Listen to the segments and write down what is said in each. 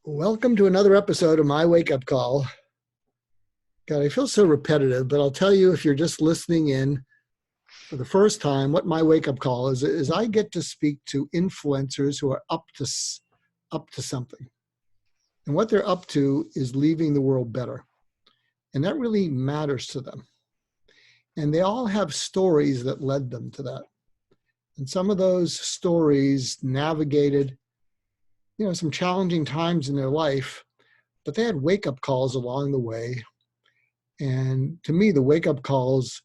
Welcome to another episode of my wake up call. God, I feel so repetitive, but I'll tell you if you're just listening in for the first time, what my wake up call is I get to speak to influencers who are up to something. And what they're up to is leaving the world better. And that really matters to them. And they all have stories that led them to that. And some of those stories navigated, some challenging times in their life, but they had wake-up calls along the way. And to me, the wake-up calls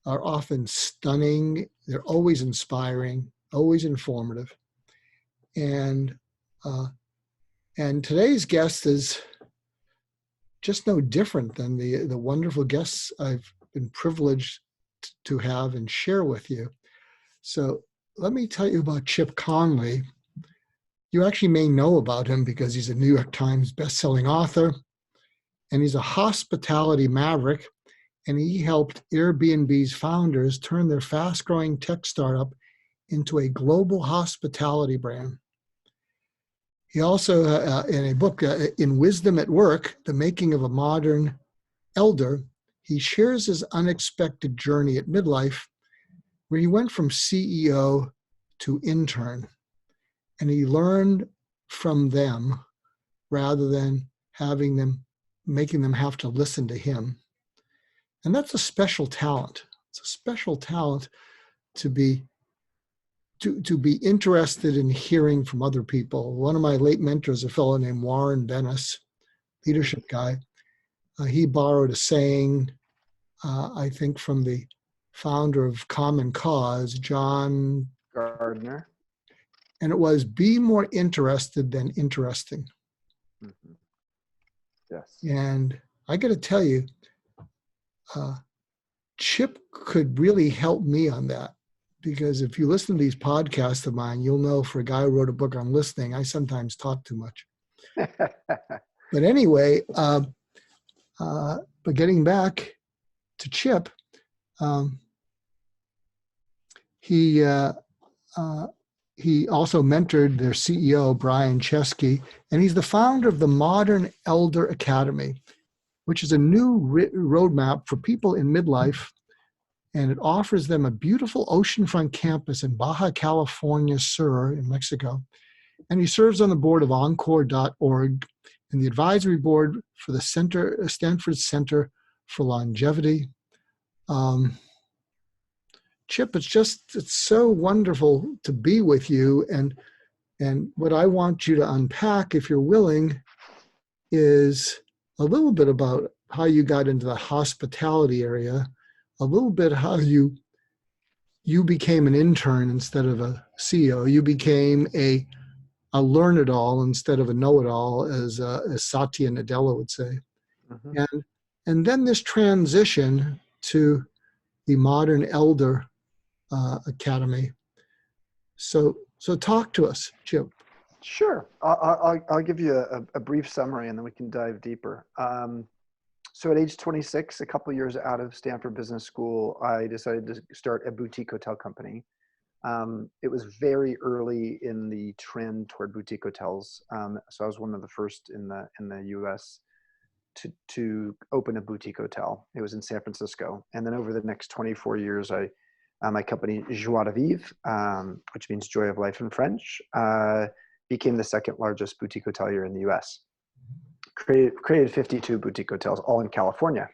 are often stunning. They're always inspiring, always informative. And today's guest is just no different than the wonderful guests I've been privileged to have and share with you. So let me tell you about Chip Conley. You actually may know about him because he's a New York Times bestselling author, and he's a hospitality maverick, and he helped Airbnb's founders turn their fast-growing tech startup into a global hospitality brand. He also, in a book, In Wisdom at Work, The Making of a Modern Elder, he shares his unexpected journey at midlife, where he went from CEO to intern. And he learned from them rather than making them have to listen to him. And that's a special talent. It's a special talent to be interested in hearing from other people. One of my late mentors, a fellow named Warren Bennis, leadership guy, he borrowed a saying, I think from the founder of Common Cause, John Gardner. And it was, be more interested than interesting. Mm-hmm. Yes. And I got to tell you, Chip could really help me on that, because if you listen to these podcasts of mine, you'll know for a guy who wrote a book on listening, I sometimes talk too much. But anyway, but getting back to Chip, he also mentored their CEO, Brian Chesky, and he's the founder of the Modern Elder Academy, which is a new roadmap for people in midlife, and it offers them a beautiful oceanfront campus in Baja California Sur in Mexico. And he serves on the board of Encore.org and the advisory board for the Stanford Center for Longevity. Chip, it's so wonderful to be with you. And what I want you to unpack, if you're willing, is a little bit about how you got into the hospitality area, a little bit how you became an intern instead of a CEO. You became a learn-it-all instead of a know-it-all, as Satya Nadella would say. Mm-hmm. And then this transition to the Modern Elder Academy. So talk to us, Chip. Sure. I'll give you a brief summary and then we can dive deeper. So at age 26, a couple of years out of Stanford Business School, I decided to start a boutique hotel company. It was very early in the trend toward boutique hotels. So I was one of the first in the US to open a boutique hotel. It was in San Francisco. And then over the next 24 years, my company, Joie de Vivre, which means joy of life in French, became the second largest boutique hotelier in the US. Created 52 boutique hotels, all in California.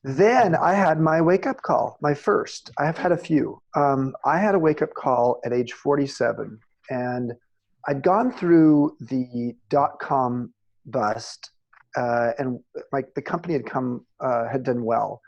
Then I had my wake-up call, my first. I have had a few. I had a wake-up call at age 47, and I'd gone through the dot-com bust, and the company had done well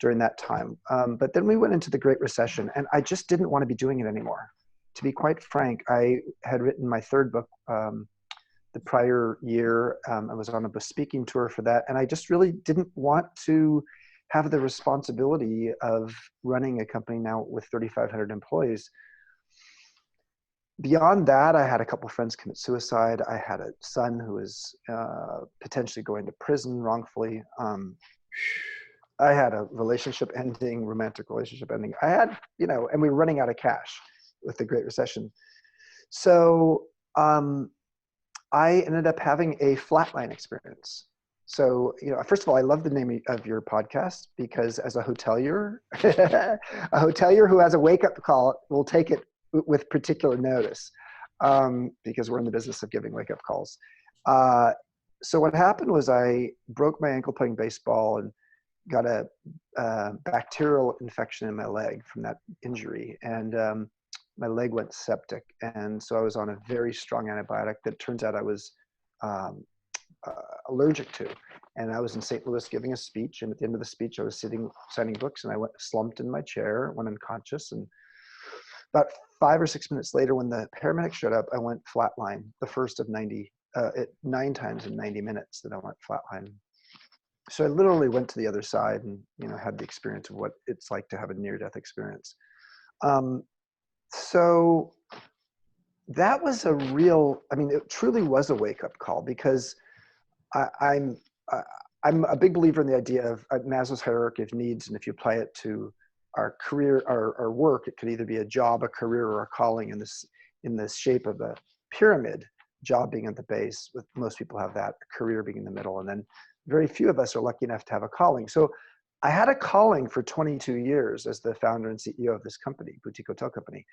during that time. But then we went into the Great Recession, and I just didn't want to be doing it anymore. To be quite frank, I had written my third book the prior year. I was on a speaking tour for that, and I just really didn't want to have the responsibility of running a company now with 3,500 employees. Beyond that, I had a couple of friends commit suicide. I had a son who was potentially going to prison wrongfully. I had a romantic relationship ending. I had, and we were running out of cash with the Great Recession. So I ended up having a flatline experience. So, first of all, I love the name of your podcast because as a hotelier, a hotelier who has a wake up call will take it with particular notice, because we're in the business of giving wake up calls. So what happened was I broke my ankle playing baseball and got a bacterial infection in my leg from that injury. And my leg went septic. And so I was on a very strong antibiotic that turns out I was allergic to. And I was in St. Louis giving a speech. And at the end of the speech, I was sitting, signing books, and I slumped in my chair, went unconscious. And about 5 or 6 minutes later, when the paramedics showed up, I went flatline, the first of 9 times in 90 minutes that I went flatline. So I literally went to the other side and, had the experience of what it's like to have a near-death experience. So that was it truly was a wake-up call, because I'm a big believer in the idea of Maslow's hierarchy of needs. And if you apply it to our career, our work, it could either be a job, a career, or a calling in the shape of a pyramid, job being at the base, with most people have that, a career being in the middle, and then very few of us are lucky enough to have a calling. So I had a calling for 22 years as the founder and CEO of this company, boutique hotel company.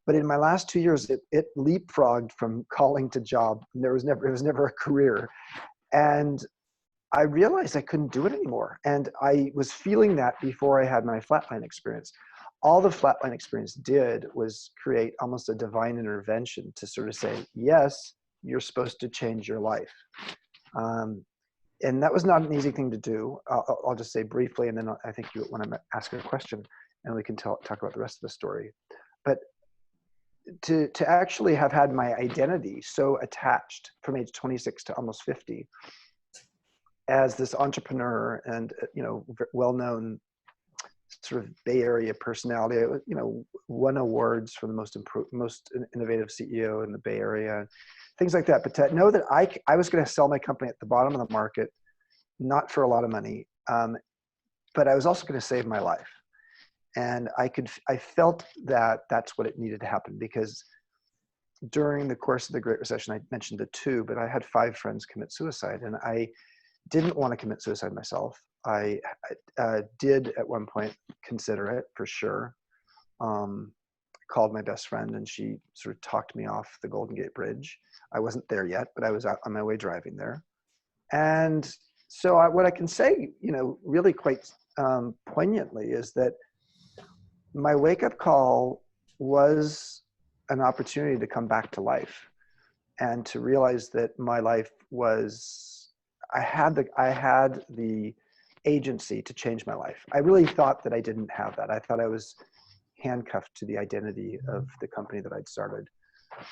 But in my last 2 years, it leapfrogged from calling to job. And it was never a career. And I realized I couldn't do it anymore. And I was feeling that before I had my flatline experience. All the flatline experience did was create almost a divine intervention to sort of say, yes, you're supposed to change your life. And that was not an easy thing to do. I'll just say briefly, and then I think you want to ask a question, and we can talk about the rest of the story. But to actually have had my identity so attached from age 26 to almost 50 as this entrepreneur and well-known sort of Bay Area personality, won awards for the most innovative CEO in the Bay Area, things like that. But to know that I was going to sell my company at the bottom of the market, not for a lot of money, but I was also going to save my life. And I felt that that's what it needed to happen, because during the course of the Great Recession, I mentioned the 2, but I had 5 friends commit suicide, and I didn't want to commit suicide myself. I did at one point consider it for sure. Called my best friend, and she sort of talked me off the Golden Gate Bridge. I wasn't there yet, but I was out on my way driving there. And so what I can say, really quite poignantly, is that my wake-up call was an opportunity to come back to life and to realize that my life was, I had the agency to change my life. I really thought that I didn't have that. I thought I was handcuffed to the identity of the company that I'd started.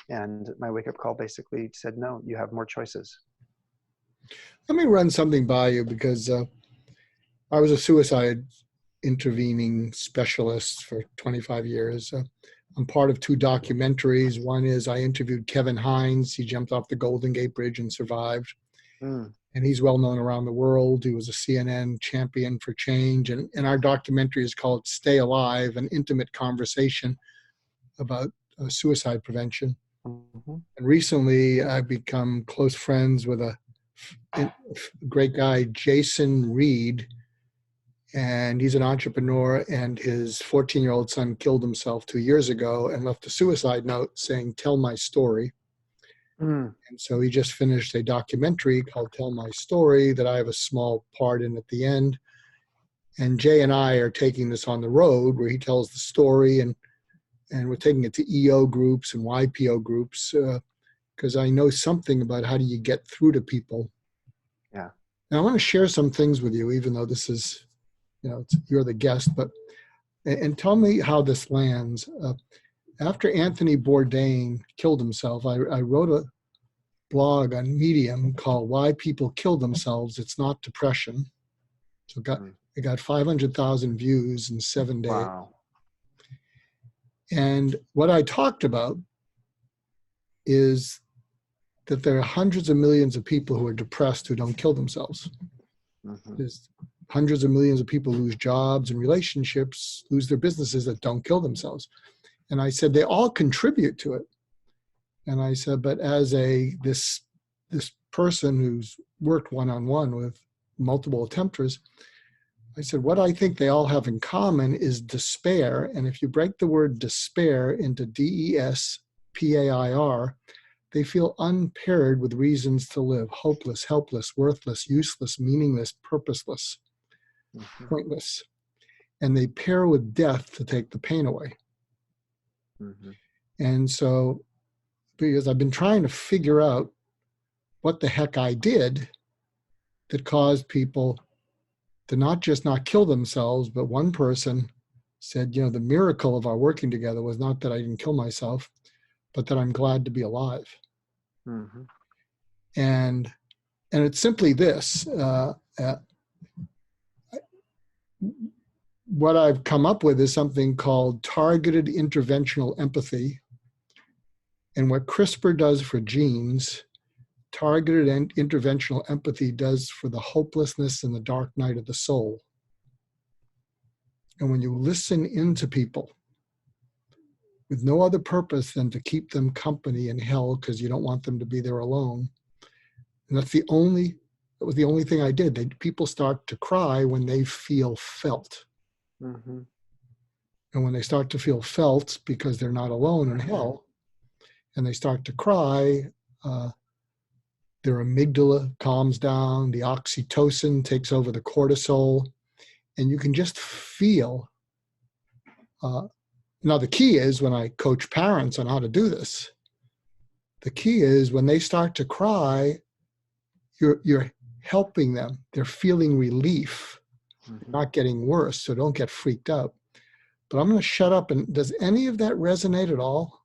And my wake-up call basically said, no, you have more choices. Let me run something by you, because I was a suicide intervening specialist for 25 years. I'm part of 2 documentaries. One is I interviewed Kevin Hines. He jumped off the Golden Gate Bridge and survived. And he's well known around the world. He was a CNN champion for change. And our documentary is called Stay Alive, an intimate conversation about suicide prevention. And recently I've become close friends with a great guy, Jason Reed. And he's an entrepreneur, and his 14-year-old son killed himself 2 years ago and left a suicide note saying, "Tell my story." And so he just finished a documentary called Tell My Story that I have a small part in at the end. And Jay and I are taking this on the road, where he tells the story, and we're taking it to EO groups and YPO groups, because I know something about how do you get through to people. Yeah. And I want to share some things with you, even though this is, you're the guest, and tell me how this lands. After Anthony Bourdain killed himself, I wrote a blog on Medium called Why People Kill Themselves. It's Not Depression. So it got 500,000 views in 7 days. Wow. And what I talked about is that there are hundreds of millions of people who are depressed who don't kill themselves. There's hundreds of millions of people lose jobs and relationships, lose their businesses, that don't kill themselves. And I said, they all contribute to it. And I said, but as this this person who's worked one-on-one with multiple attempters, I said, what I think they all have in common is despair. And if you break the word despair into DESPAIR, they feel unpaired with reasons to live, hopeless, helpless, worthless, useless, meaningless, purposeless, pointless. And they pair with death to take the pain away. And so, because I've been trying to figure out what the heck I did that caused people to not just not kill themselves, but one person said, the miracle of our working together was not that I didn't kill myself, but that I'm glad to be alive. And it's simply this. What I've come up with is something called targeted interventional empathy. And what CRISPR does for genes, targeted and interventional empathy does for the hopelessness and the dark night of the soul. And when you listen into people with no other purpose than to keep them company in hell because you don't want them to be there alone, and that was the only thing I did. People start to cry when they feel felt. And when they start to feel felt because they're not alone in hell, and they start to cry, their amygdala calms down, the oxytocin takes over the cortisol, and you can just feel. Now, the key is when I coach parents on how to do this, the key is when they start to cry, you're helping them. They're feeling relief, not getting worse, so don't get freaked out. But I'm going to shut up. And does any of that resonate at all?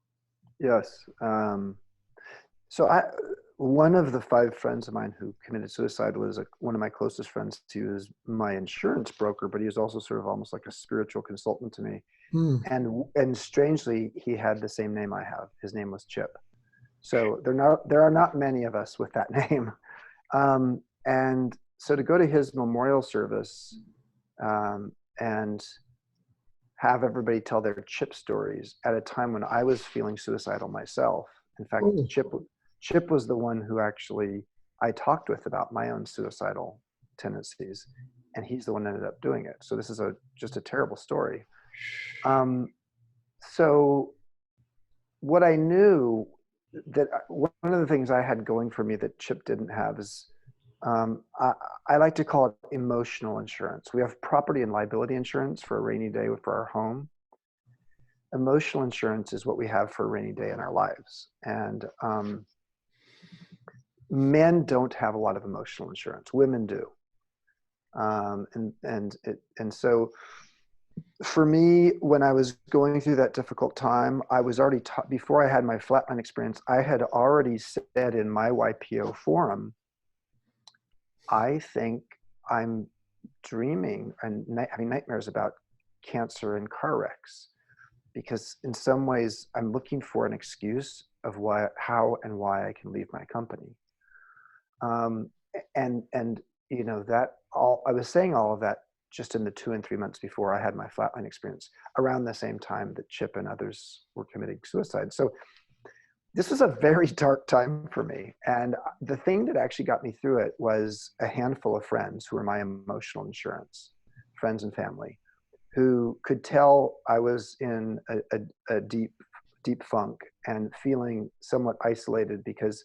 Yes. So one of the 5 friends of mine who committed suicide was one of my closest friends. He was my insurance broker, but he was also sort of almost like a spiritual consultant to me. And strangely, he had the same name I have. His name was Chip. So there are not many of us with that name. And so to go to his memorial service and have everybody tell their Chip stories at a time when I was feeling suicidal myself. In fact, Chip was the one who actually I talked with about my own suicidal tendencies, and he's the one that ended up doing it. So this is just a terrible story. So what I knew that one of the things I had going for me that Chip didn't have is I like to call it emotional insurance. We have property and liability insurance for a rainy day for our home. Emotional insurance is what we have for a rainy day in our lives. And men don't have a lot of emotional insurance. Women do. And so for me, when I was going through that difficult time, I was already taught, before I had my flatline experience, I had already said in my YPO forum, I think I'm dreaming and having nightmares about cancer and car wrecks, because in some ways I'm looking for an excuse of how and why I can leave my company. That all I was saying all of that just in the 2 and 3 months before I had my flatline experience, around the same time that Chip and others were committing suicide. So this was a very dark time for me. And the thing that actually got me through it was a handful of friends who were my emotional insurance, friends and family, who could tell I was in a deep, deep funk and feeling somewhat isolated because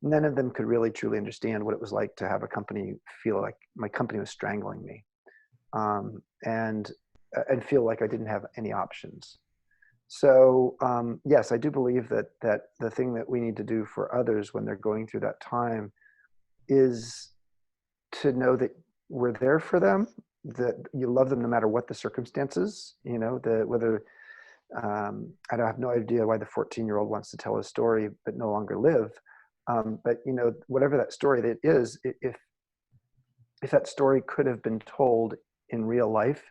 none of them could really truly understand what it was like to have a company feel like my company was strangling me, and feel like I didn't have any options. So yes, I do believe that the thing that we need to do for others when they're going through that time is to know that we're there for them, that you love them no matter what the circumstances, whether I don't have no idea why the 14-year-old wants to tell his story but no longer live. But whatever that story that is, if that story could have been told in real life,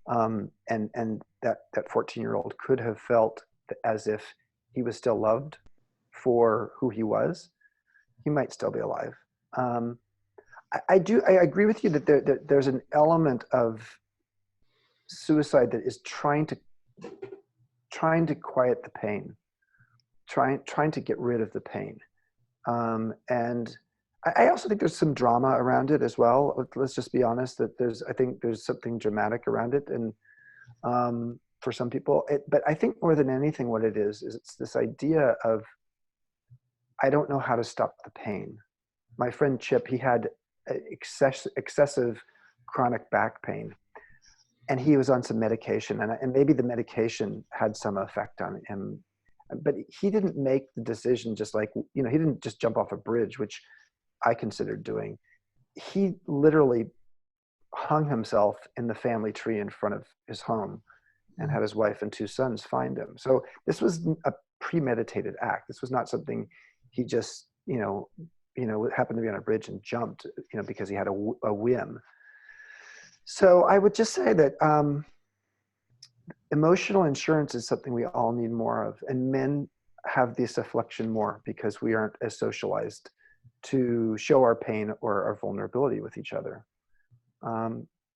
and that 14-year-old could have felt as if he was still loved for who he was, he might still be alive. I agree with you that there's an element of suicide that is trying to quiet the pain, trying to get rid of the pain. And I also think there's some drama around it as well. Let's just be honest that I think there's something dramatic around it. And for some people, but I think more than anything, what it is it's this idea of, I don't know how to stop the pain. My friend Chip, he had excessive chronic back pain, and he was on some medication, and maybe the medication had some effect on him, but he didn't make the decision just like, he didn't just jump off a bridge, which I considered doing. He literally hung himself in the family tree in front of his home and had his wife and two sons find him. So this was a premeditated act. This was not something he just, happened to be on a bridge and jumped, because he had a whim. So I would just say that emotional insurance is something we all need more of. And men have this affliction more because we aren't as socialized to show our pain or our vulnerability with each other.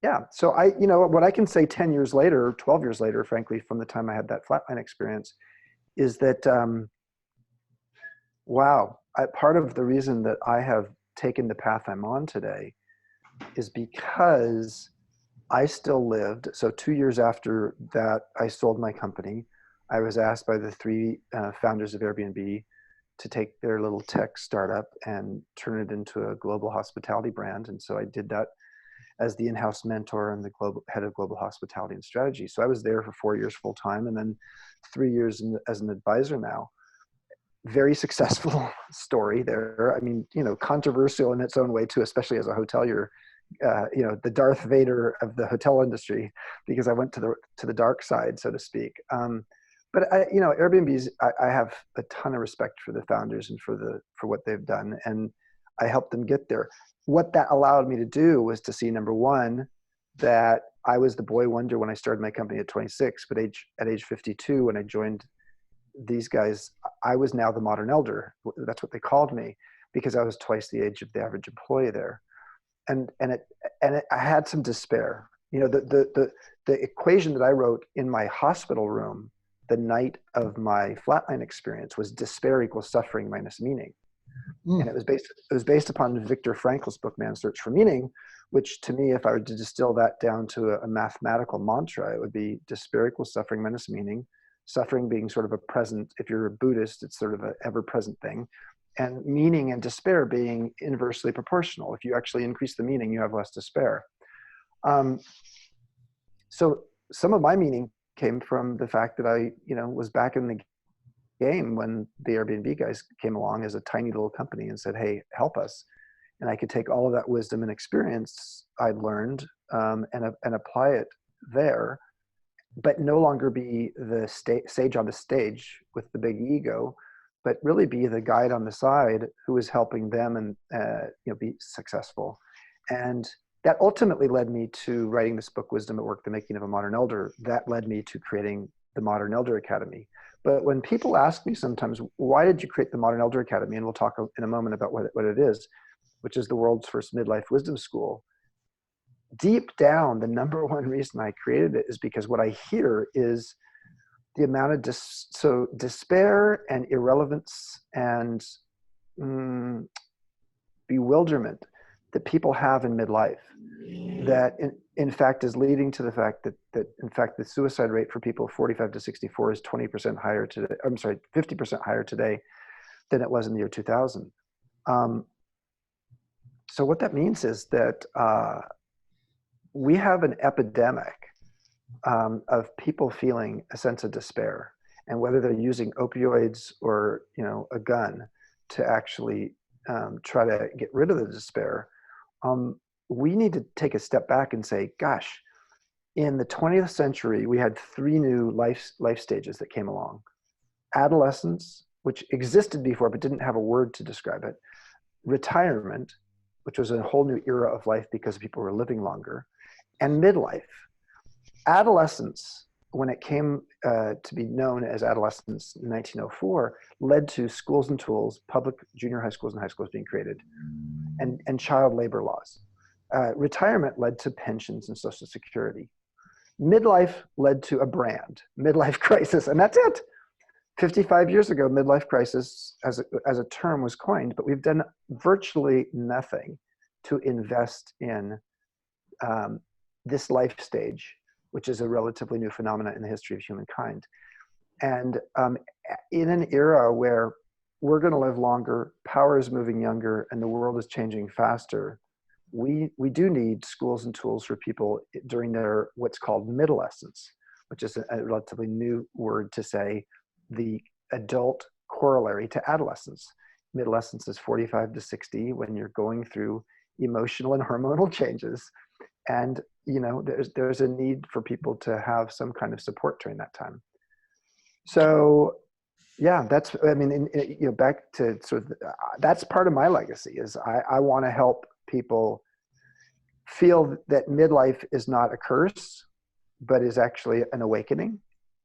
Yeah. So what I can say 10 years later, 12 years later, frankly, from the time I had that flatline experience, is that, part of the reason that I have taken the path I'm on today is because I still lived. So 2 years after that, I sold my company. I was asked by the three founders of Airbnb to take their little tech startup and turn it into a global hospitality brand. And so I did that as the in-house mentor and the global head of global hospitality and strategy. So I was there for 4 years full time, and then 3 years as an advisor now. Very successful story there. I mean, controversial in its own way too, especially as a hotelier. The Darth Vader of the hotel industry, because I went to the dark side, so to speak. But Airbnb's, I have a ton of respect for the founders and for what they've done, and I helped them get there. What that allowed me to do was to see, number one, that I was the boy wonder when I started my company at 26, but at age 52, when I joined these guys, I was now the modern elder. That's what they called me, because I was twice the age of the average employee there. And I had some despair. The equation that I wrote in my hospital room the night of my flatline experience was despair equals suffering minus meaning. And it was based upon Viktor Frankl's book, Man's Search for Meaning, which to me, if I were to distill that down to a mathematical mantra, it would be despair equals suffering minus meaning. Suffering being sort of a present, if you're a Buddhist, it's sort of an ever-present thing. And meaning and despair being inversely proportional. If you actually increase the meaning, you have less despair. So some of my meaning came from the fact that I, was back in the game when the Airbnb guys came along as a tiny little company and said, hey, help us. And I could take all of that wisdom and experience I'd learned and apply it there, but no longer be the sage on the stage with the big ego, but really be the guide on the side who is helping them and be successful. And that ultimately led me to writing this book, Wisdom at Work, The Making of a Modern Elder. That led me to creating the Modern Elder Academy. But when people ask me sometimes, why did you create the Modern Elder Academy? And we'll talk in a moment about what it is, which is the world's first midlife wisdom school. Deep down, the number one reason I created it is because what I hear is the amount of despair and irrelevance and bewilderment that people have in midlife, that in fact is leading to the fact that in fact the suicide rate for people 45 to 64 is 20% higher today. I'm sorry, 50% higher today than it was in the year 2000. So what that means is that we have an epidemic of people feeling a sense of despair, and whether they're using opioids or a gun to actually try to get rid of the despair, we need to take a step back and say, gosh, in the 20th century, we had three new life stages that came along. Adolescence, which existed before but didn't have a word to describe it. Retirement, which was a whole new era of life because people were living longer. And midlife. Adolescence, when it came to be known as adolescence in 1904, led to schools and tools, public junior high schools and high schools being created, and child labor laws. Retirement led to pensions and Social Security. Midlife led to a brand, midlife crisis, and that's it. 55 years ago, midlife crisis as a term was coined, but we've done virtually nothing to invest in this life stage, which is a relatively new phenomenon in the history of humankind. And in an era where we're going to live longer, power is moving younger, and the world is changing faster, we do need schools and tools for people during their what's called midolescence, which is a relatively new word to say the adult corollary to adolescence. Midolescence is 45 to 60 when you're going through emotional and hormonal changes. And, you know, there's a need for people to have some kind of support during that time. So, yeah, that's, I mean, you know, back to sort of, that's part of my legacy is I want to help people feel that midlife is not a curse, but is actually an awakening,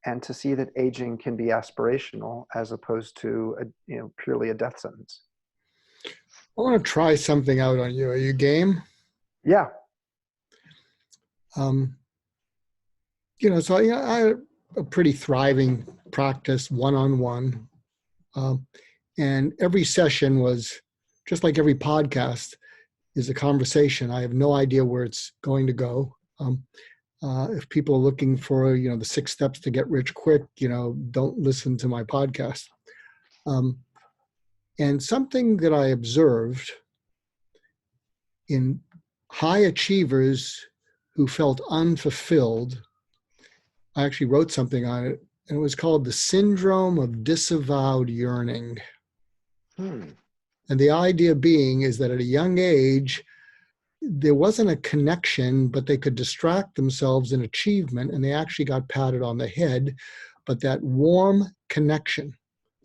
and to see that aging can be aspirational as opposed to you know, purely a death sentence. I want to try something out on you. Are you game? Yeah. You know, so I had a pretty thriving practice one-on-one. And every session was just like every podcast is a conversation. I have no idea where it's going to go. If people are looking for, you know, the 6 steps to get rich quick, you know, don't listen to my podcast. And something that I observed in high achievers who felt unfulfilled, I actually wrote something on it, and it was called the syndrome of disavowed yearning. And the idea being is that at a young age, there wasn't a connection, but they could distract themselves in achievement, and they actually got patted on the head. But that warm connection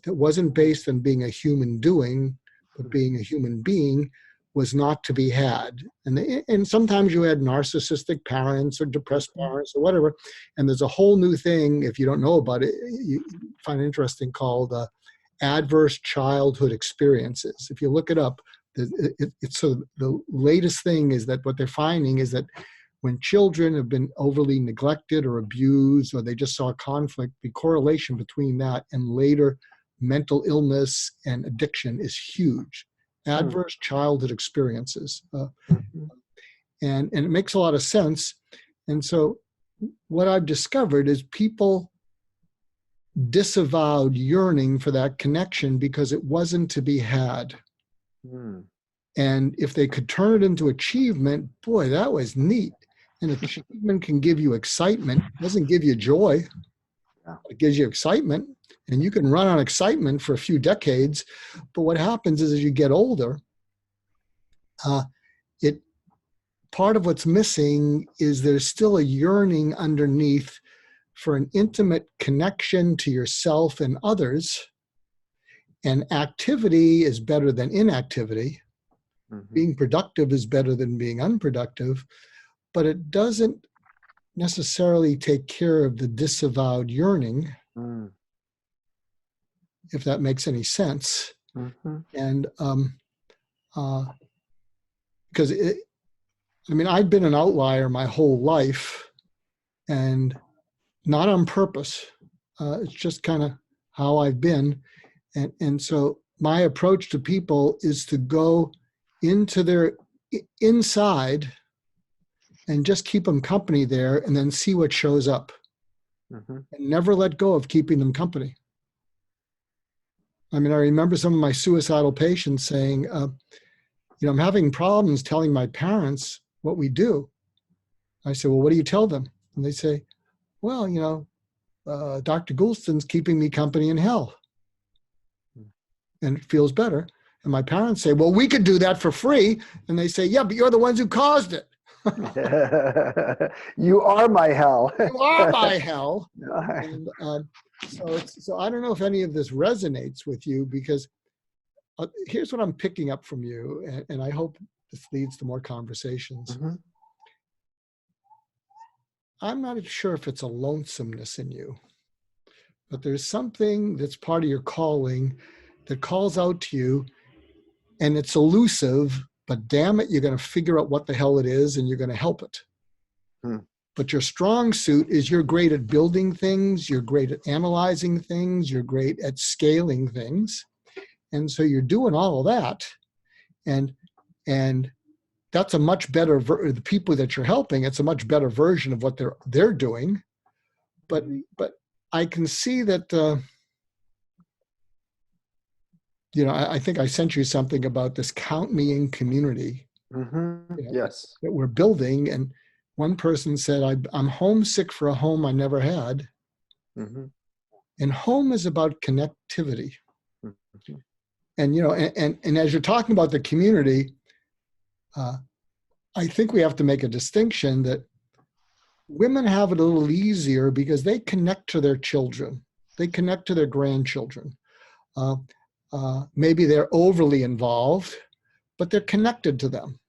that wasn't based on being a human doing, but being a human being, was not to be had. And sometimes you had narcissistic parents or depressed parents or whatever. And there's a whole new thing, if you don't know about it, you find it interesting, called adverse childhood experiences. If you look it up, it's so the latest thing is that what they're finding is that when children have been overly neglected or abused, or they just saw conflict, the correlation between that and later mental illness and addiction is huge. Adverse childhood experiences. And it makes a lot of sense. And so what I've discovered is people disavowed yearning for that connection because it wasn't to be had. And if they could turn it into achievement, boy, that was neat. And achievement can give you excitement. It doesn't give you joy. It gives you excitement. And you can run on excitement for a few decades. But what happens is as you get older, part of what's missing is there's still a yearning underneath for an intimate connection to yourself and others. And activity is better than inactivity. Being productive is better than being unproductive, but it doesn't necessarily take care of the disavowed yearning, if that makes any sense. And because I mean, I've been an outlier my whole life, and not on purpose. It's just kind of how I've been. And so my approach to people is to go into their inside and just keep them company there, and then see what shows up. And never let go of keeping them company. I mean, I remember some of my suicidal patients saying, you know, I'm having problems telling my parents what we do. I said, well, what do you tell them? And they say, well, you know, Dr. Goulston's keeping me company in hell. And it feels better. And my parents say, well, we could do that for free. And they say, yeah, but you're the ones who caused it. You are my hell. You are my hell. And, so I don't know if any of this resonates with you, because here's what I'm picking up from you, and I hope this leads to more conversations. I'm not sure if it's a lonesomeness in you, but there's something that's part of your calling that calls out to you, and it's elusive, but damn it, you're going to figure out what the hell it is, and you're going to help it. but your strong suit is you're great at building things, you're great at analyzing things, you're great at scaling things. And so you're doing all of that. And that's a much better, the people that you're helping, it's a much better version of what they're doing. But I can see that, I think I sent you something about this Count Me In community. Yes. That we're building. And one person said, I'm homesick for a home I never had. And home is about connectivity. And, and as you're talking about the community, I think we have to make a distinction that women have it a little easier because they connect to their children. They connect to their grandchildren. Maybe they're overly involved, but they're connected to them.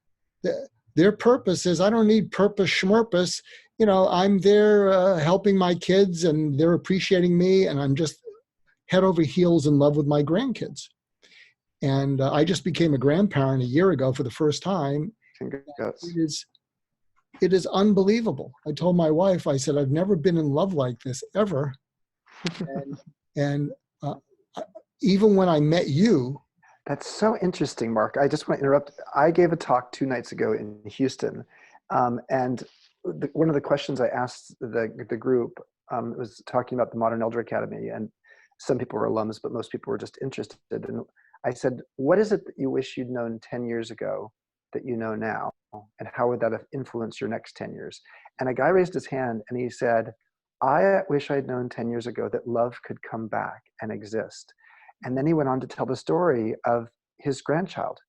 Their purpose is, I don't need purpose schmurpus. I'm there helping my kids and they're appreciating me, and I'm just head over heels in love with my grandkids. And I just became a grandparent a year ago for the first time. Congrats. It is unbelievable. I told my wife, I said, I've never been in love like this ever. and even when I met you. That's so interesting, Mark. I just want to interrupt. I gave a talk 2 nights ago in Houston. And one of the questions I asked the group was talking about the Modern Elder Academy. And some people were alums, but most people were just interested. And I said, what is it that you wish you'd known 10 years ago that you know now? And how would that have influenced your next 10 years? And a guy raised his hand and he said, I wish I'd known 10 years ago that love could come back and exist. And then he went on to tell the story of his grandchild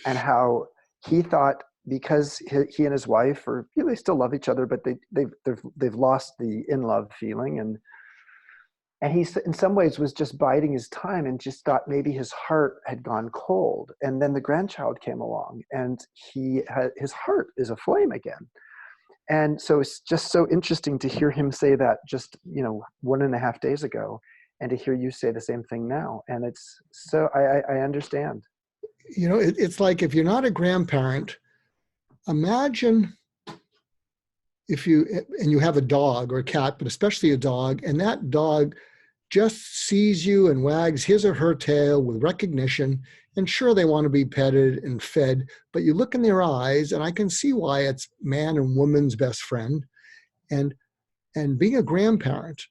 and how he thought, because he and his wife they still love each other, but they've lost the in love feeling. And he, in some ways, was just biding his time and just thought maybe his heart had gone cold. And then the grandchild came along and his heart is aflame again. And so it's just so interesting to hear him say that just, 1.5 days ago, and to hear you say the same thing now. And it's so, I understand. It's like, if you're not a grandparent, imagine if you have a dog or a cat, but especially a dog, and that dog just sees you and wags his or her tail with recognition, and sure, they want to be petted and fed, but you look in their eyes, and I can see why it's man and woman's best friend. And being a grandparent,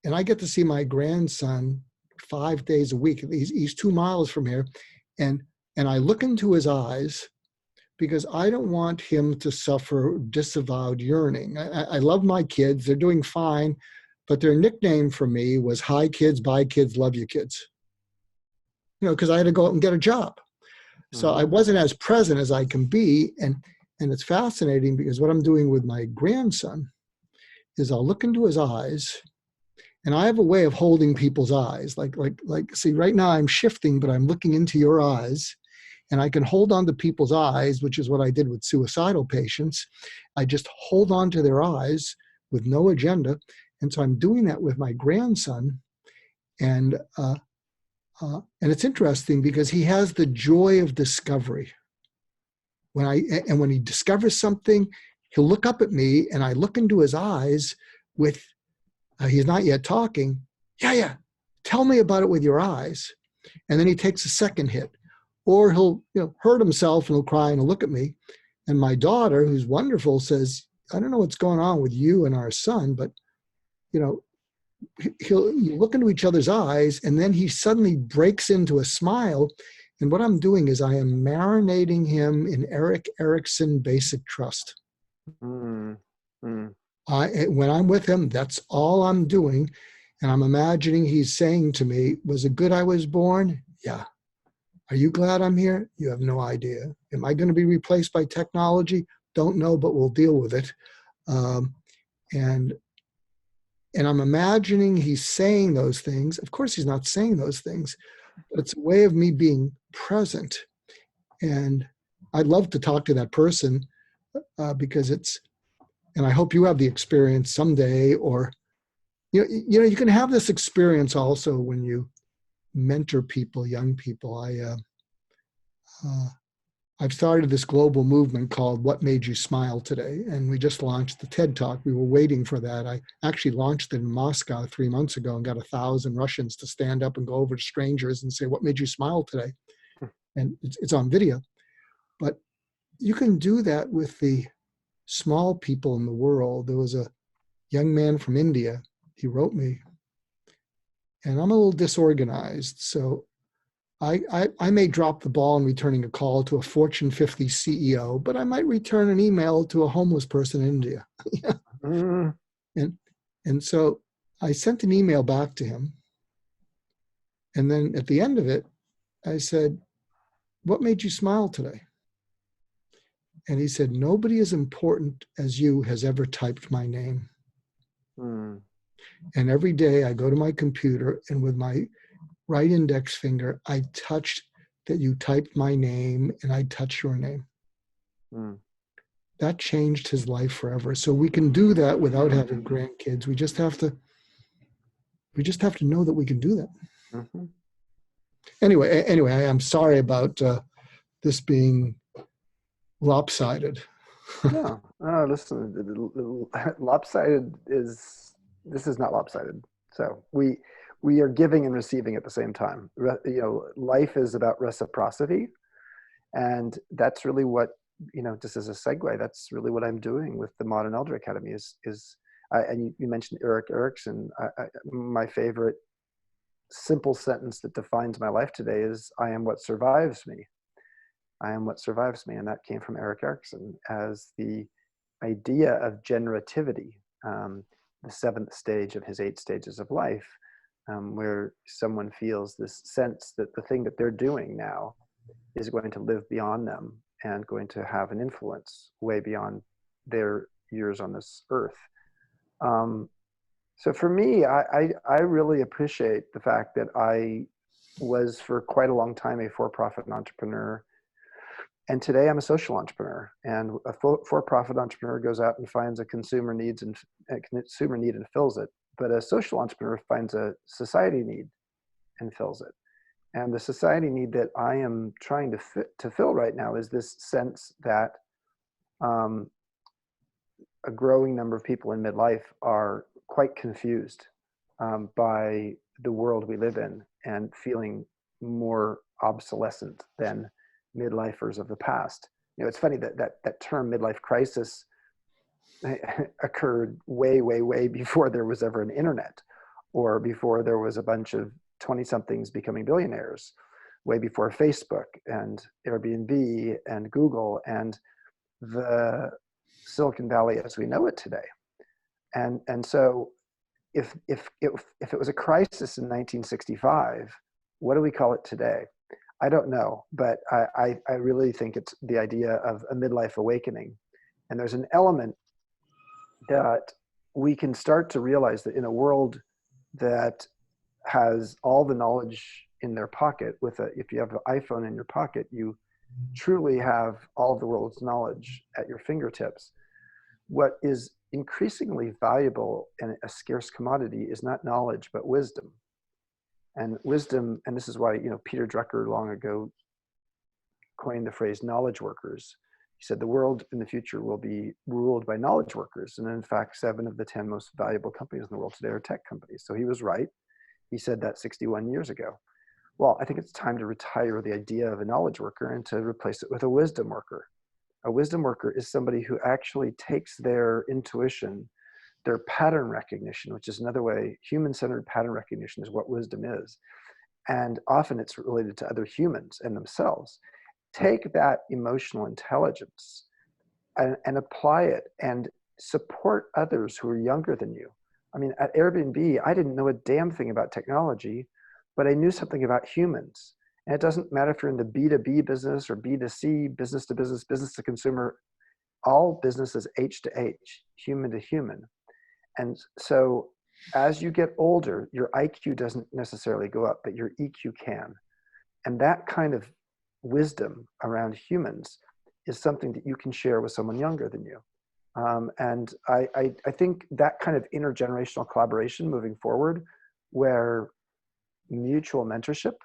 and I get to see my grandson 5 days a week. He's 2 miles from here, and I look into his eyes, because I don't want him to suffer disavowed yearning. I love my kids. They're doing fine, but their nickname for me was hi kids, bye kids, love you kids. Because I had to go out and get a job. So I wasn't as present as I can be. And it's fascinating, because what I'm doing with my grandson is I'll look into his eyes, and I have a way of holding people's eyes. Like, see, right now I'm shifting, but I'm looking into your eyes. And I can hold on to people's eyes, which is what I did with suicidal patients. I just hold on to their eyes with no agenda. And so I'm doing that with my grandson. And it's interesting, because he has the joy of discovery. When he discovers something, he'll look up at me, and I look into his eyes with, he's not yet talking. Yeah. Tell me about it with your eyes. And then he takes a second hit. Or he'll hurt himself and he'll cry and he'll look at me. And my daughter, who's wonderful, says, I don't know what's going on with you and our son, but you look into each other's eyes, and then he suddenly breaks into a smile. And what I'm doing is I am marinating him in Erik Erikson basic trust. When I'm with him, that's all I'm doing. And I'm imagining he's saying to me, was it good I was born? Yeah. Are you glad I'm here? You have no idea. Am I going to be replaced by technology? Don't know, but we'll deal with it. And I'm imagining he's saying those things. Of course, he's not saying those things, but it's a way of me being present. And I'd love to talk to that person because and I hope you have the experience someday, or, you can have this experience also when you mentor people, young people. I've started this global movement called What Made You Smile Today? And we just launched the TED Talk. We were waiting for that. I actually launched it in Moscow 3 months ago and got 1,000 Russians to stand up and go over to strangers and say, what made you smile today? And it's on video. But you can do that with the small people in the world. There was a young man from India. He wrote me, and I'm a little disorganized. So I may drop the ball in returning a call to a Fortune 50 CEO, but I might return an email to a homeless person in India. Mm. and and so I sent an email back to him. And then at the end of it, I said, what made you smile today? And he said, nobody as important as you has ever typed my name. Mm. And every day I go to my computer, and with my right index finger, I touched that you typed my name, and I touched your name. Mm. That changed his life forever. So we can do that without having grandkids. We just have to know that we can do that. Mm-hmm. Anyway, I'm sorry about this being lopsided. No, no, listen, lopsided this is not lopsided. So we are giving and receiving at the same time. Life is about reciprocity, and that's really what, just as a segue, that's really what I'm doing with the Modern Elder Academy and you mentioned Erik Erikson. My favorite simple sentence that defines my life today is, I am what survives me. I am what survives me. And that came from Erik Erikson as the idea of generativity, the seventh stage of his 8 stages of life, where someone feels this sense that the thing that they're doing now is going to live beyond them and going to have an influence way beyond their years on this earth. So for me, I really appreciate the fact that I was for quite a long time a for-profit entrepreneur. And today I'm a social entrepreneur, and a for-profit entrepreneur goes out and finds a consumer need and fills it. But a social entrepreneur finds a society need and fills it. And the society need that I am trying to fill right now is this sense that a growing number of people in midlife are quite confused by the world we live in and feeling more obsolescent than midlifers of the past. It's funny that term midlife crisis occurred way before there was ever an internet, or before there was a bunch of 20-somethings becoming billionaires, way before Facebook and Airbnb and Google and the Silicon Valley as we know it today. And so if it was a crisis in 1965, what do we call it today? I don't know, but I really think it's the idea of a midlife awakening. And there's an element that we can start to realize that in a world that has all the knowledge in their pocket, if you have an iPhone in your pocket, you truly have all of the world's knowledge at your fingertips. What is increasingly valuable and a scarce commodity is not knowledge, but wisdom. And wisdom, and this is why, Peter Drucker long ago coined the phrase knowledge workers. He said the world in the future will be ruled by knowledge workers. And in fact, 7 of the 10 most valuable companies in the world today are tech companies. So he was right. He said that 61 years ago. Well, I think it's time to retire the idea of a knowledge worker and to replace it with a wisdom worker. A wisdom worker is somebody who actually takes their intuition, their pattern recognition, which is another way, human-centered pattern recognition is what wisdom is. And often it's related to other humans and themselves. Take that emotional intelligence and apply it and support others who are younger than you. I mean, at Airbnb, I didn't know a damn thing about technology, but I knew something about humans. And it doesn't matter if you're in the B2B business or B2C, business to business, business to consumer, all business is H to H, human to human. And so as you get older, your IQ doesn't necessarily go up, but your EQ can. And that kind of wisdom around humans is something that you can share with someone younger than you. And I think that kind of intergenerational collaboration moving forward, where mutual mentorship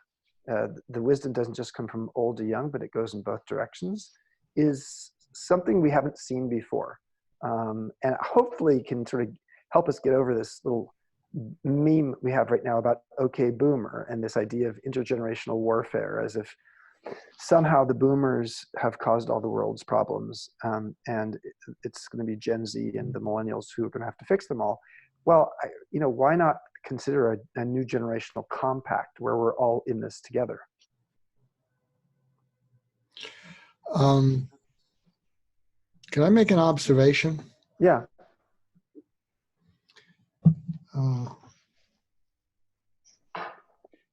the wisdom doesn't just come from old to young, but it goes in both directions, is something we haven't seen before. And hopefully can sort of help us get over this little meme we have right now about okay boomer and this idea of intergenerational warfare, as if somehow the boomers have caused all the world's problems, and it's going to be Gen Z and the millennials who are going to have to fix them all. Well, why not consider a new generational compact where we're all in this together? Can I make an observation? Yeah.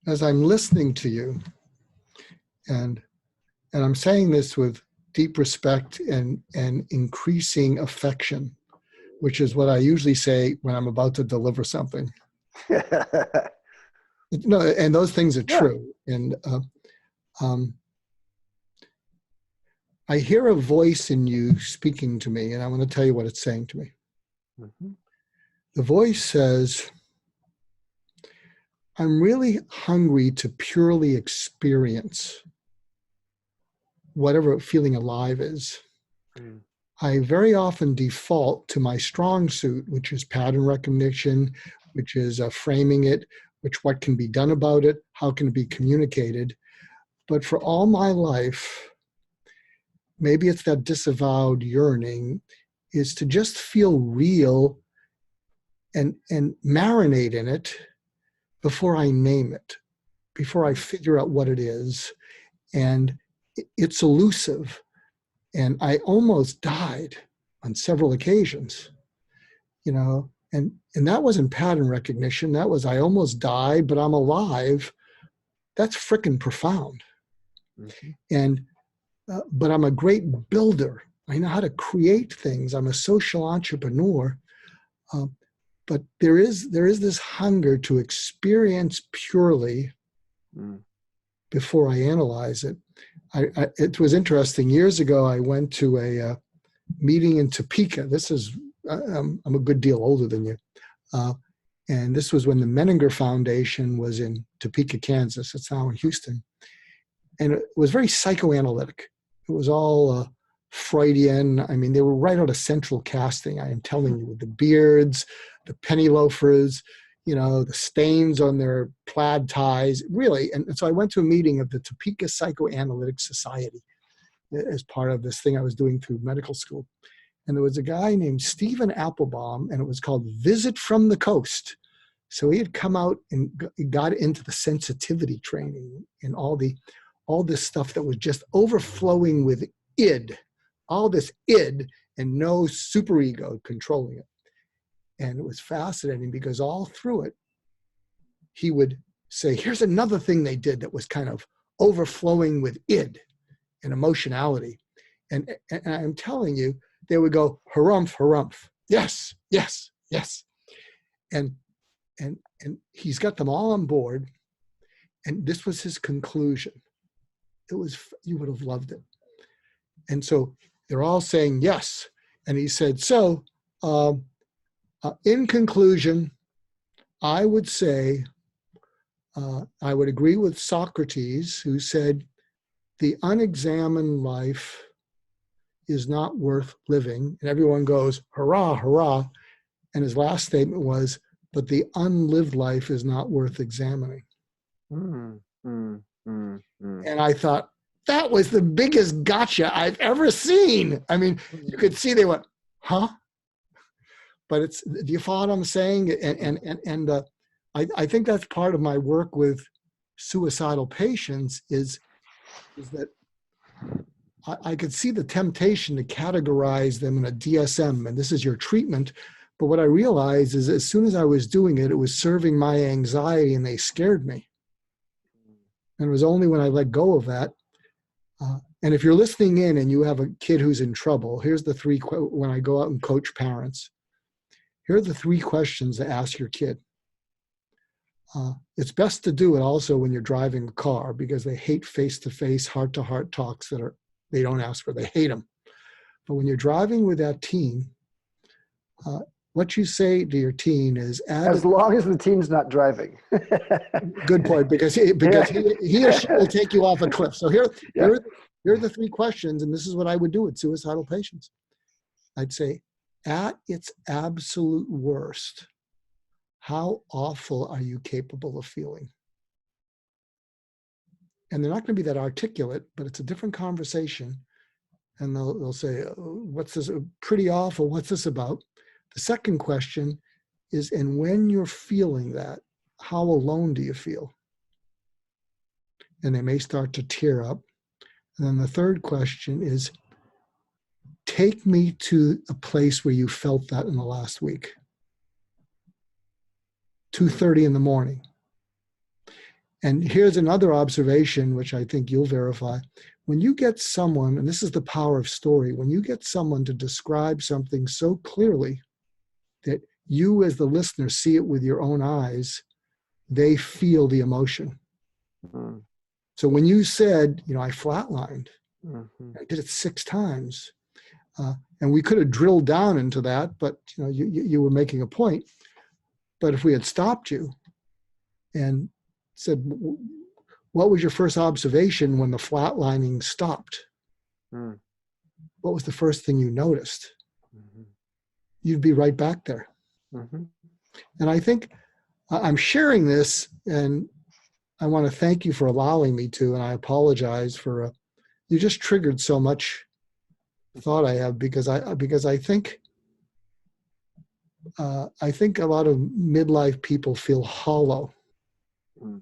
As I'm listening to you, and I'm saying this with deep respect and increasing affection, which is what I usually say when I'm about to deliver something. No, and those things are true. And I hear a voice in you speaking to me, and I want to tell you what it's saying to me. Mm-hmm. The voice says, I'm really hungry to purely experience whatever feeling alive is. Mm. I very often default to my strong suit, which is pattern recognition, which is framing it, what can be done about it, how can it be communicated. But for all my life, maybe it's that disavowed yearning, is to just feel real and marinate in it before I name it, before I figure out what it is. And it's elusive. And I almost died on several occasions, and that wasn't pattern recognition. That was, I almost died, but I'm alive. That's frickin' profound. Mm-hmm. But I'm a great builder. I know how to create things. I'm a social entrepreneur. But there is this hunger to experience purely before I analyze it. It was interesting. Years ago, I went to a meeting in Topeka. This is, I'm a good deal older than you. And this was when the Menninger Foundation was in Topeka, Kansas. It's now in Houston. And it was very psychoanalytic. It was all Freudian. I mean, they were right out of Central Casting, I am telling you, with the beards, the penny loafers, the stains on their plaid ties, really. And so I went to a meeting of the Topeka Psychoanalytic Society as part of this thing I was doing through medical school. And there was a guy named Stephen Applebaum, and it was called Visit from the Coast. So he had come out and got into the sensitivity training and all this stuff that was just overflowing with id, all this id and no superego controlling it. And it was fascinating because all through it, he would say, here's another thing they did that was kind of overflowing with id and emotionality. And I'm telling you, they would go, harumph, harumph. Yes, yes, yes. And he's got them all on board. And this was his conclusion. You would have loved it. And so they're all saying yes. And he said, so in conclusion, I would say, I would agree with Socrates, who said, the unexamined life is not worth living. And everyone goes, hurrah, hurrah. And his last statement was, but the unlived life is not worth examining. And I thought, that was the biggest gotcha I've ever seen. I mean, you could see they went, huh? But do you follow what I'm saying? And I think that's part of my work with suicidal patients is that I could see the temptation to categorize them in a DSM, and this is your treatment. But what I realized is as soon as I was doing it, it was serving my anxiety and they scared me. And it was only when I let go of that. And if you're listening in and you have a kid who's in trouble, here's the three, when I go out and coach parents, here are the three questions to ask your kid. It's best to do it also when you're driving a car because they hate face-to-face, heart-to-heart talks they don't ask for, they hate them. But when you're driving with that teen, what you say to your teen is As long as the teen's not driving. good point, because he or she will take you off a cliff. So Yeah. here are the three questions, and this is what I would do with suicidal patients. I'd say, at its absolute worst, how awful are you capable of feeling? And they're not going to be that articulate, but it's a different conversation. And they'll say, what's this? Pretty awful. What's this about? The second question is, and when you're feeling that, how alone do you feel? And they may start to tear up. And then the third question is, take me to a place where you felt that in the last week. 2:30 in the morning. And here's another observation, which I think you'll verify. When you get someone, and this is the power of story, when you get someone to describe something so clearly that you as the listener see it with your own eyes, they feel the emotion. Mm-hmm. So when you said, I flatlined, I did it 6 times, and we could have drilled down into that, but you were making a point. But if we had stopped you and said, what was your first observation when the flatlining stopped? Mm. What was the first thing you noticed? Mm-hmm. You'd be right back there. Mm-hmm. And I think I'm sharing this, and I want to thank you for allowing me to, and I apologize for you just triggered so much thought I have, because I think a lot of midlife people feel hollow. Mm.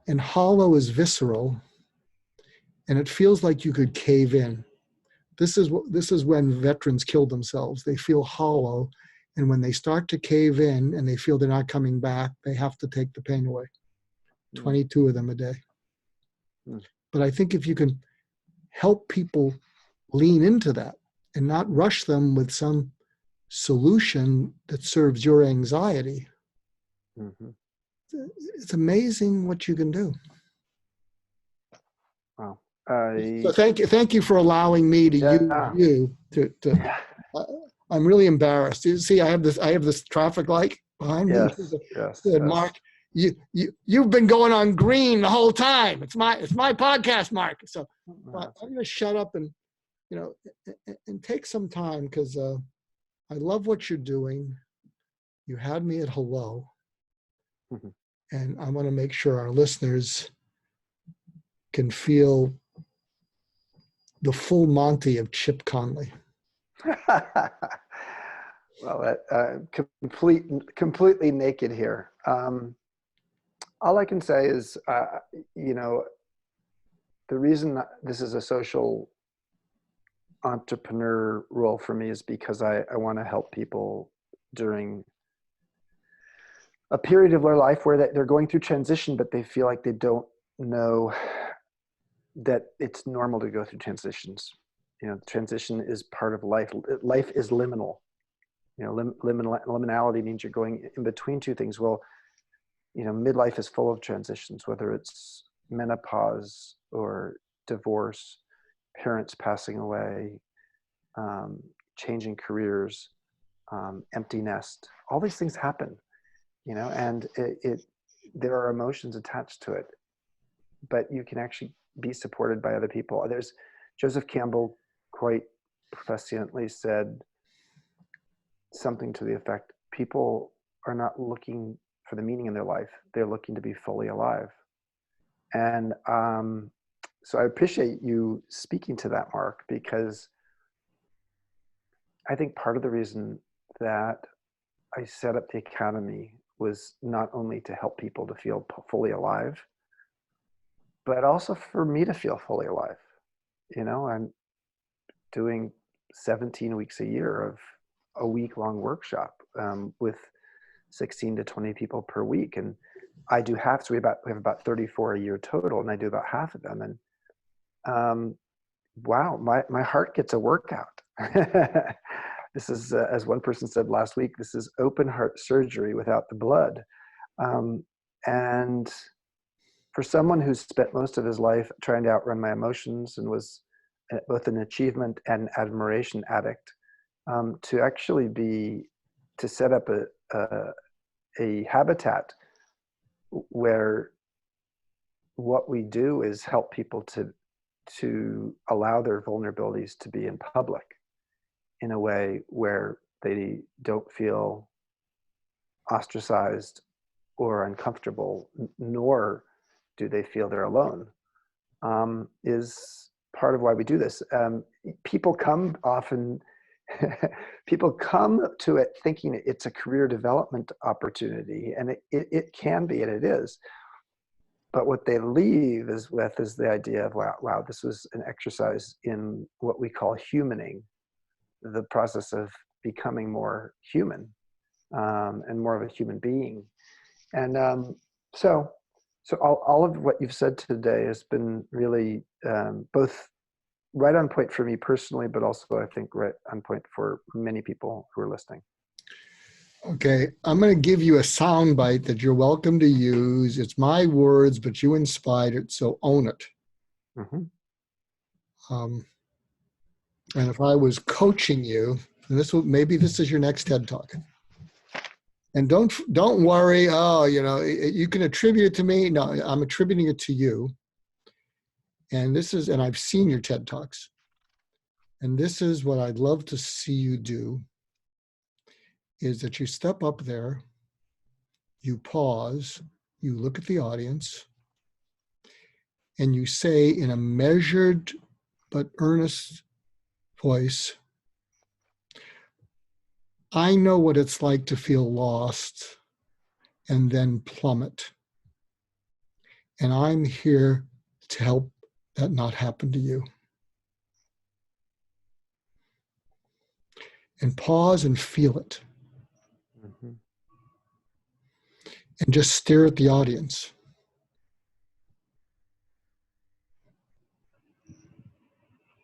And hollow is visceral, and it feels like you could cave in. This is when veterans kill themselves. They feel hollow, and when they start to cave in and they feel they're not coming back, they have to take the pain away. 22 of them a day. But I think if you can help people lean into that and not rush them with some solution that serves your anxiety, it's amazing what you can do. Wow. So thank you for allowing me to use you to I'm really embarrassed. You see, I have this traffic light behind me. Yes. Mark, you've been going on green the whole time. It's my podcast, Mark. So I'm going to shut up and and take some time, because I love what you're doing. You had me at hello, and I want to make sure our listeners can feel the full Monty of Chip Conley. Well, completely naked here. All I can say is, the reason that this is a social entrepreneur role for me is because I want to help people during a period of their life where they're going through transition, but they feel like they don't know that it's normal to go through transitions. Transition is part of life. Life is liminal. Liminality means you're going in between two things. Well, midlife is full of transitions, whether it's menopause or divorce, parents passing away, changing careers, empty nest. All these things happen, and there are emotions attached to it, but you can actually be supported by other people. There's Joseph Campbell quite presciently said something to the effect, people are not looking for the meaning in their life. They're looking to be fully alive. And so I appreciate you speaking to that, Mark, because I think part of the reason that I set up the Academy was not only to help people to feel fully alive, but also for me to feel fully alive. I'm doing 17 weeks a year of a week-long workshop with 16 to 20 people per week. And I do half, so we have about 34 a year total, and I do about half of them. And wow, my heart gets a workout. This is, as one person said last week, this is open heart surgery without the blood. And for someone who's spent most of his life trying to outrun my emotions and was both an achievement and admiration addict, to actually to set up a habitat where what we do is help people to allow their vulnerabilities to be in public in a way where they don't feel ostracized or uncomfortable, nor do they feel they're alone, is part of why we do this. People come often, people come to it thinking it's a career development opportunity, and it can be, and it is. But what they leave is the idea of, wow, this was an exercise in what we call humaning, the process of becoming more human, and more of a human being. And so all of what you've said today has been really both right on point for me personally, but also I think right on point for many people who are listening. Okay, I'm going to give you a sound bite that you're welcome to use. It's my words, but you inspired it, so own it. Mm-hmm. And if I was coaching you, and maybe this is your next TED Talk. And don't worry. Oh, you can attribute it to me. No, I'm attributing it to you. And I've seen your TED Talks. And this is what I'd love to see you do, is that you step up there, you pause, you look at the audience, and you say in a measured but earnest voice, I know what it's like to feel lost and then plummet. And I'm here to help that not happen to you. And pause and feel it. Mm-hmm. And just stare at the audience.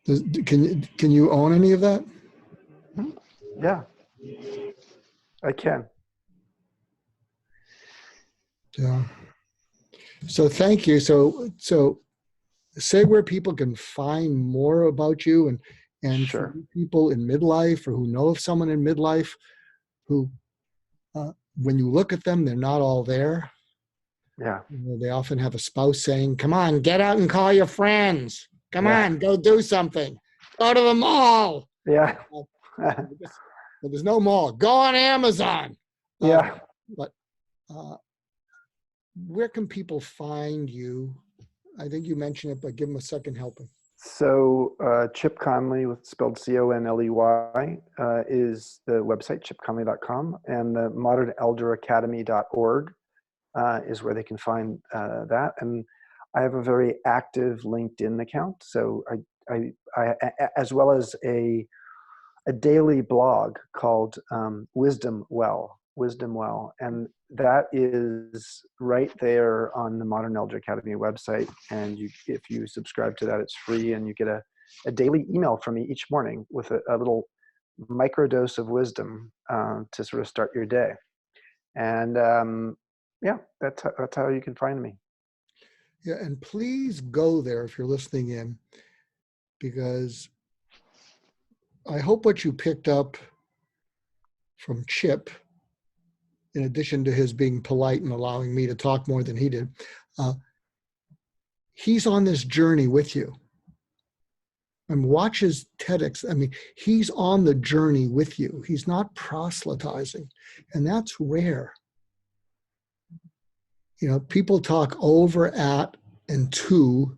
Can you own any of that? Yeah, I can. Yeah. So thank you. So say where people can find more about you, and Sure. for people in midlife or who know of someone in midlife who, when you look at them, they're not all there. Yeah. They often have a spouse saying, come on, get out and call your friends. Come on, go do something. Go to the mall. Yeah. But there's no mall. Go on Amazon. Yeah. But where can people find you? I think you mentioned it, but give them a second helping. So Chip Conley, spelled Conley, is the website, chipconley.com, and the modernelderacademy.org is where they can find that. And I have a very active LinkedIn account, so I as well as a daily blog called Wisdom Well, and that is right there on the Modern Elder Academy website. And if you subscribe to that, it's free, and you get a daily email from me each morning with a little microdose of wisdom to sort of start your day. And yeah, that's how you can find me. Yeah, and please go there if you're listening in, because I hope what you picked up from Chip, in addition to his being polite and allowing me to talk more than he did, he's on this journey with you. And watch his TEDx. I mean, he's on the journey with you. He's not proselytizing. And that's rare. People talk over, at, and to.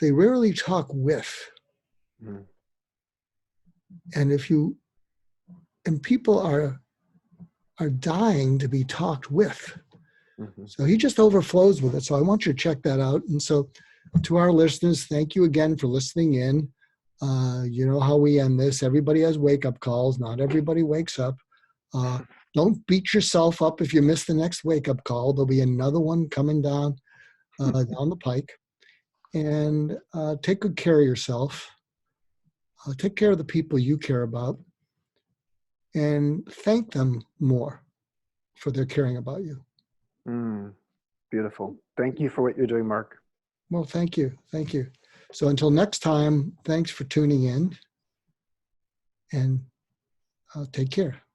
They rarely talk with. Mm. And people are dying to be talked with. Mm-hmm. So he just overflows with it. So I want you to check that out. And so to our listeners, thank you again for listening in. You know how we end this. Everybody has wake-up calls. Not everybody wakes up. Don't beat yourself up if you miss the next wake-up call. There'll be another one coming down the pike. And take good care of yourself. Take care of the people you care about. And thank them more for their caring about you. Beautiful. Thank you for what you're doing, Mark. Well, thank you. Thank you. So until next time, thanks for tuning in, and Take care.